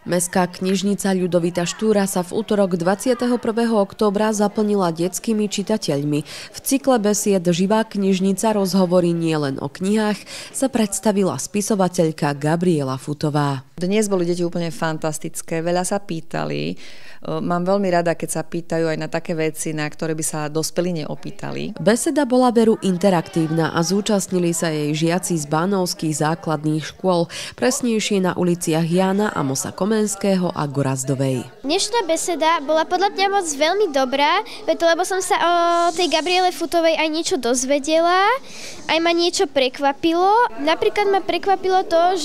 Mestská knižnica Ľudovita Štúra sa v utorok 21. októbra zaplnila detskými čitateľmi. V cykle besied Živá knižnica rozhovorí nielen o knihách sa predstavila spisovateľka Gabriela Futová. Dnes boli deti úplne fantastické, veľa sa pýtali. Mám veľmi rada, keď sa pýtajú aj na také veci, na ktoré by sa dospelí neopýtali. Beseda bola veru interaktívna a zúčastnili sa jej žiaci z bánovských základných škôl, presnejšie na uliciach Jána Amosa Komenského a Gorazdovej. Dnešná beseda bola podľa mňa moc veľmi dobrá, lebo som sa o tej Gabriele Futovej aj niečo dozvedela, aj ma niečo prekvapilo. Napríklad ma prekvapilo to,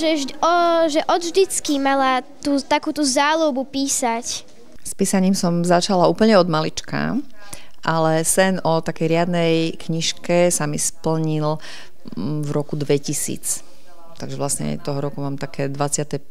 že od vždycky mala takúto záľubu písať. S písaním som začala úplne od malička, ale sen o takej riadnej knižke sa mi splnil v roku 2000. Takže vlastne toho roku mám také 25.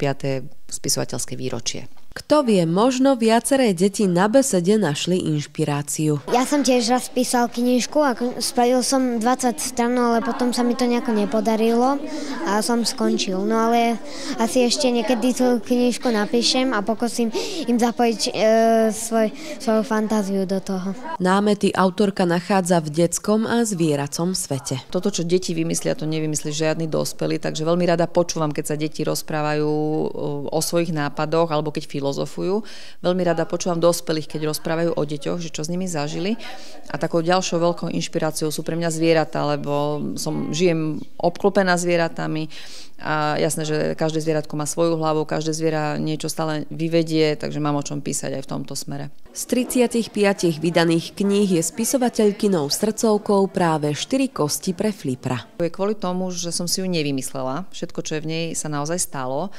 spisovateľské výročie. Kto vie, možno viaceré deti na besede našli inšpiráciu. Ja som tiež raz písal knižku a spravil som 20 strán, ale potom sa mi to nejako nepodarilo a som skončil. No ale asi ešte niekedy tú knižku napíšem a pokúsim im zapojiť svoju fantáziu do toho. Námety autorka nachádza v detskom a zvieracom svete. Toto, čo deti vymyslia, to nevymyslí žiadny dospelý, takže veľmi rada počúvam, keď sa deti rozprávajú o svojich nápadoch alebo keď filozofujú. Veľmi rada počúvam dospelých, keď rozprávajú o deťoch, že čo s nimi zažili. A takou ďalšou veľkou inšpiráciou sú pre mňa zvieratá, lebo žijem obklopená zvieratami a jasné, že každé zvieratko má svoju hlavu, každé zviera niečo stále vyvedie, takže mám o čom písať aj v tomto smere. Z 35 vydaných kníh je spisovateľkynou srdcovkou práve 4 kosti pre flipra. Je kvôli tomu, že som si ju nevymyslela. Všetko, čo je v nej, sa naozaj stalo.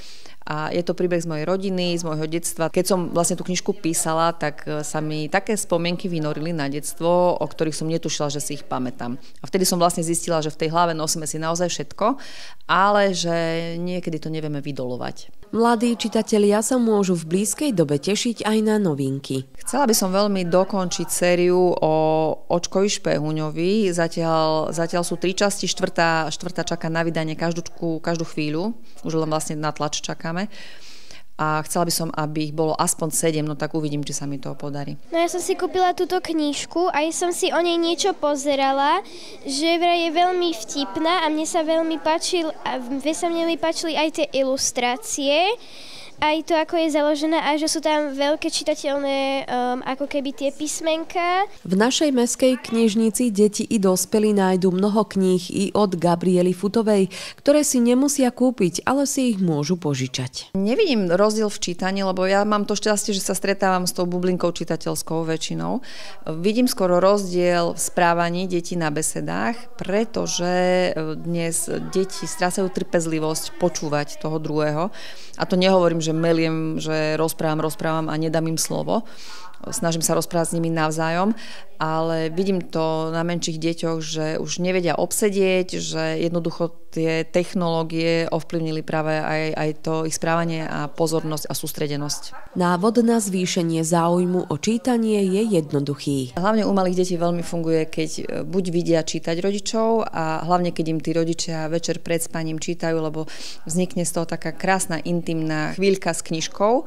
A je to príbeh z mojej rodiny, z môjho detstva. Keď som vlastne tú knižku písala, tak sa mi také spomienky vynorili na detstvo, o ktorých som netušila, že si ich pamätám. A vtedy som vlastne zistila, že v tej hlave nosíme si naozaj všetko, ale že niekedy to nevieme vydolovať. Mladí čitatelia sa môžu v blízkej dobe tešiť aj na novinky. Chcela by som veľmi dokončiť sériu o Očkovi Špehuňovi. Zatiaľ sú 3 časti, štvrtá čaká na vydanie každú chvíľu. Už len vlastne na tlač čakáme. A chcela by som, aby ich bolo aspoň 7, no tak uvidím, či sa mi to podarí. No ja som si kúpila túto knižku a som si o nej niečo pozerala, že vraj je veľmi vtipná a mne sa veľmi páčili aj tie ilustrácie, aj to, ako je založené, a že sú tam veľké čitateľné ako keby tie písmenka. V našej mestskej knižnici deti i dospelí nájdu mnoho kníh i od Gabriely Futovej, ktoré si nemusia kúpiť, ale si ich môžu požičať. Nevidím rozdiel v čítaní, lebo ja mám to šťastie, že sa stretávam s tou bublinkou čitateľskou väčšinou. Vidím skoro rozdiel v správaní detí na besedách, pretože dnes deti strácajú trpezlivosť počúvať toho druhého. A to nehovorím, že meliem, že rozprávam a nedám im slovo. Snažím sa rozprávať s nimi navzájom, ale vidím to na menších deťoch, že už nevedia obsedieť, že jednoducho tie technológie ovplyvnili práve aj to ich správanie a pozornosť a sústredenosť. Návod na zvýšenie záujmu o čítanie je jednoduchý. Hlavne u malých detí veľmi funguje, keď buď vidia čítať rodičov a hlavne keď im tí rodičia večer pred spaním čítajú, lebo vznikne z toho taká krásna intimná chvíľka s knižkou.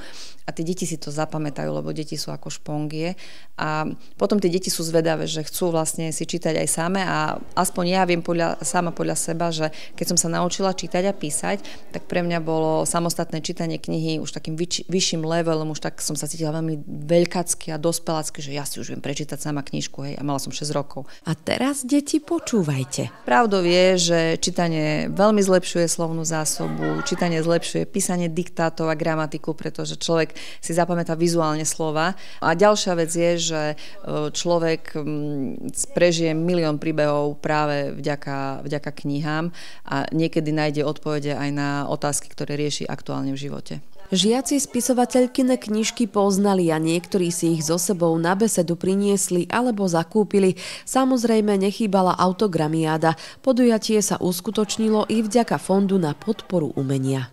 A tie deti si to zapamätajú, lebo deti sú ako špongie. A potom tie deti sú zvedavé, že chcú vlastne si čítať aj same. A aspoň ja viem sama podľa seba, že keď som sa naučila čítať a písať, tak pre mňa bolo samostatné čítanie knihy už takým vyšším levelom. Už tak som sa cítila veľmi veľkacky a dospelácky, že ja si už viem prečítať sama knižku. Hej, a mala som 6 rokov. A teraz, deti, počúvajte. Pravdou je, že čítanie veľmi zlepšuje slovnú zásobu, čítanie zlepšuje písanie diktátov a gramatiku, pretože človek si zapamätá vizuálne slova. A ďalšia vec je, že človek prežije milión príbehov práve vďaka knihám a niekedy nájde odpovede aj na otázky, ktoré rieši aktuálne v živote. Žiaci spisovateľkyne knižky poznali a niektorí si ich so sebou na besedu priniesli alebo zakúpili. Samozrejme nechýbala autogramiáda. Podujatie sa uskutočnilo i vďaka Fondu na podporu umenia.